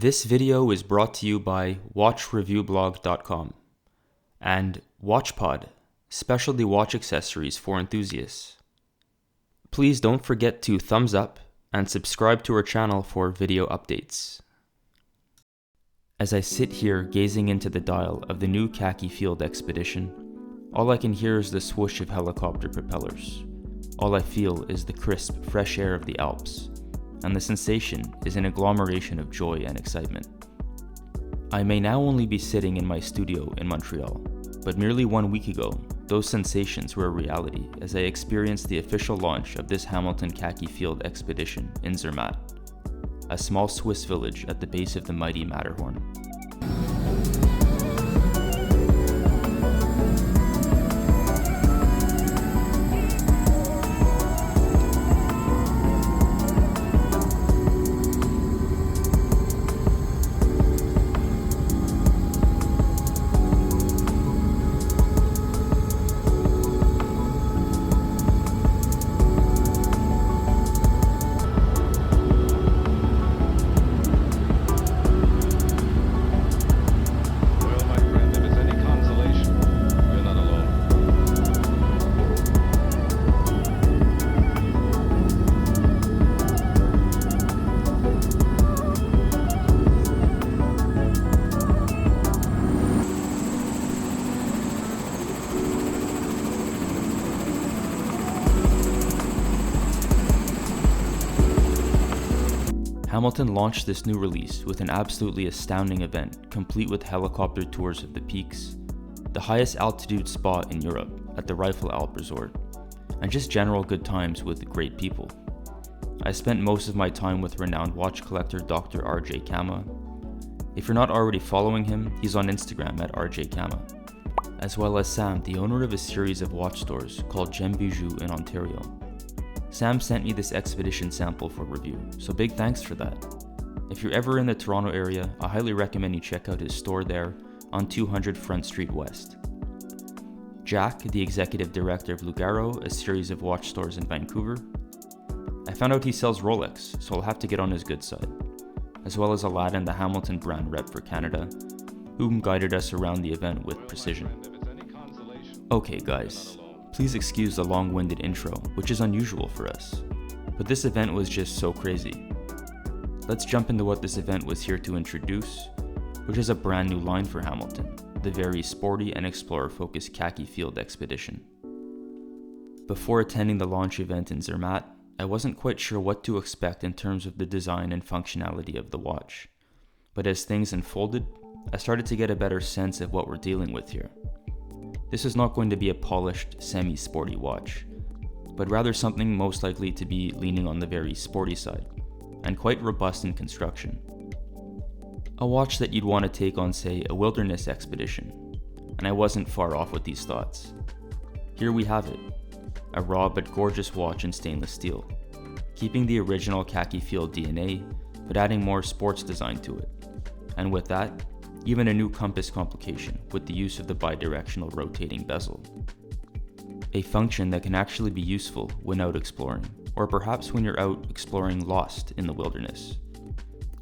This video is brought to you by watchreviewblog.com and WatchPod, specialty watch accessories for enthusiasts. Please don't forget to thumbs up and subscribe to our channel for video updates. As I sit here gazing into the dial of the new Khaki Field Expedition, all I can hear is the swoosh of helicopter propellers. All I feel is the crisp, fresh air of the Alps, and the sensation is an agglomeration of joy and excitement. I may now only be sitting in my studio in Montreal, but merely 1 week ago, those sensations were a reality as I experienced the official launch of this Hamilton Khaki Field Expedition in Zermatt, a small Swiss village at the base of the mighty Matterhorn. Hamilton launched this new release with an absolutely astounding event, complete with helicopter tours of the peaks, the highest altitude spot in Europe at the Rifle Alp Resort, and just general good times with great people. I spent most of my time with renowned watch collector Dr. RJ Kama. If you're not already following him, he's on Instagram at RJ Kama, as well as Sam, the owner of a series of watch stores called Gem Bijou in Ontario. Sam sent me this expedition sample for review, so big thanks for that. If you're ever in the Toronto area, I highly recommend you check out his store there on 200 Front Street West. Jack, the executive director of Lugaro, a series of watch stores in Vancouver. I found out he sells Rolex, so I'll have to get on his good side. As well as Aladdin, the Hamilton brand rep for Canada, whom guided us around the event with precision. Okay guys, please excuse the long-winded intro, which is unusual for us, but this event was just so crazy. Let's jump into what this event was here to introduce, which is a brand new line for Hamilton, the very sporty and explorer-focused Khaki Field Expedition. Before attending the launch event in Zermatt, I wasn't quite sure what to expect in terms of the design and functionality of the watch, but as things unfolded, I started to get a better sense of what we're dealing with here. This is not going to be a polished, semi-sporty watch, but rather something most likely to be leaning on the very sporty side, and quite robust in construction. A watch that you'd want to take on, say, a wilderness expedition, and I wasn't far off with these thoughts. Here we have it, a raw but gorgeous watch in stainless steel, keeping the original Khaki Field DNA, but adding more sports design to it, and with that, even a new compass complication with the use of the bidirectional rotating bezel. A function that can actually be useful when out exploring, or perhaps when you're out exploring lost in the wilderness.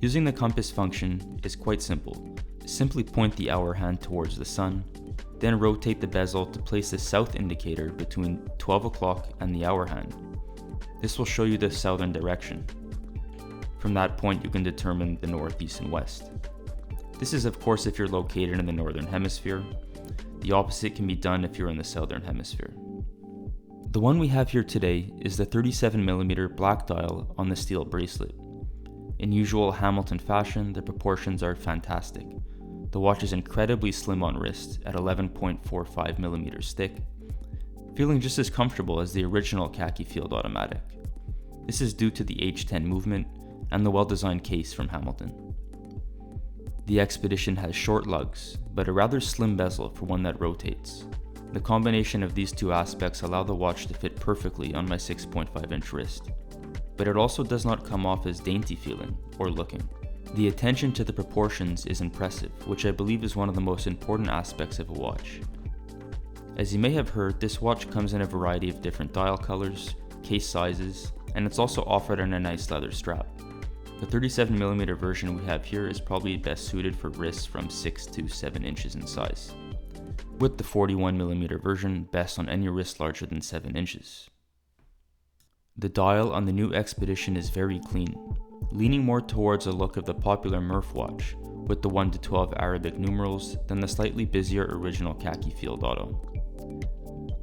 Using the compass function is quite simple. Simply point the hour hand towards the sun, then rotate the bezel to place the south indicator between 12 o'clock and the hour hand. This will show you the southern direction. From that point you can determine the north, east, and west. This is of course if you're located in the northern hemisphere. The opposite can be done if you're in the southern hemisphere. The one we have here today is the 37mm black dial on the steel bracelet. In usual Hamilton fashion, the proportions are fantastic. The watch is incredibly slim on wrist at 11.45mm thick, feeling just as comfortable as the original Khaki Field automatic. This is due to the H10 movement and the well-designed case from Hamilton. The Expedition has short lugs, but a rather slim bezel for one that rotates. The combination of these two aspects allow the watch to fit perfectly on my 6.5-inch wrist, but it also does not come off as dainty feeling or looking. The attention to the proportions is impressive, which I believe is one of the most important aspects of a watch. As you may have heard, this watch comes in a variety of different dial colors, case sizes, and it's also offered in a nice leather strap. The 37mm version we have here is probably best suited for wrists from 6 to 7 inches in size, with the 41mm version best on any wrist larger than 7 inches. The dial on the new Expedition is very clean, leaning more towards a look of the popular Murph watch with the 1 to 12 Arabic numerals than the slightly busier original Khaki Field Auto.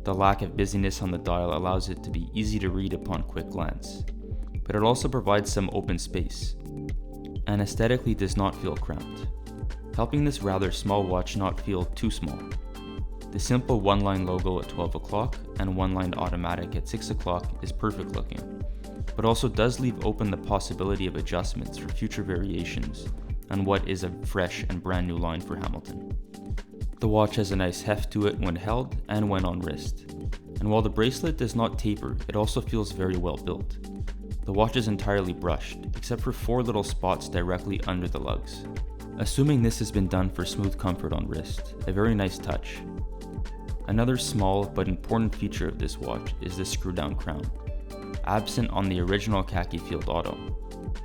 The lack of busyness on the dial allows it to be easy to read upon quick glance, but it also provides some open space, and aesthetically does not feel cramped, helping this rather small watch not feel too small. The simple one-line logo at 12 o'clock and one-line automatic at 6 o'clock is perfect looking, but also does leave open the possibility of adjustments for future variations on what is a fresh and brand new line for Hamilton. The watch has a nice heft to it when held and when on wrist, and while the bracelet does not taper, it also feels very well built. The watch is entirely brushed, except for 4 little spots directly under the lugs. Assuming this has been done for smooth comfort on wrist, a very nice touch. Another small but important feature of this watch is the screw-down crown, absent on the original Khaki Field Auto.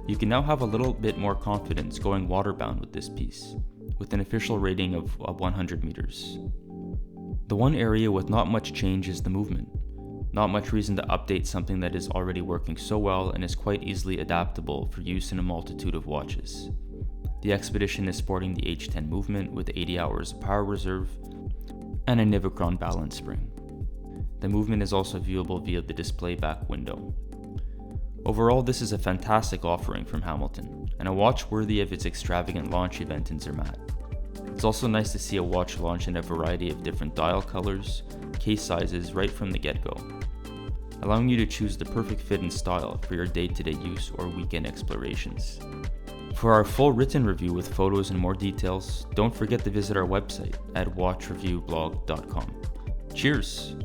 You can now have a little bit more confidence going waterbound with this piece, with an official rating of 100 meters. The one area with not much change is the movement. Not much reason to update something that is already working so well and is quite easily adaptable for use in a multitude of watches. The Expedition is sporting the H10 movement with 80 hours of power reserve and a Nivacron balance spring. The movement is also viewable via the display back window. Overall, this is a fantastic offering from Hamilton, and a watch worthy of its extravagant launch event in Zermatt. It's also nice to see a watch launch in a variety of different dial colors, case sizes right from the get-go, allowing you to choose the perfect fit and style for your day-to-day use or weekend explorations. For our full written review with photos and more details, don't forget to visit our website at watchreviewblog.com. Cheers!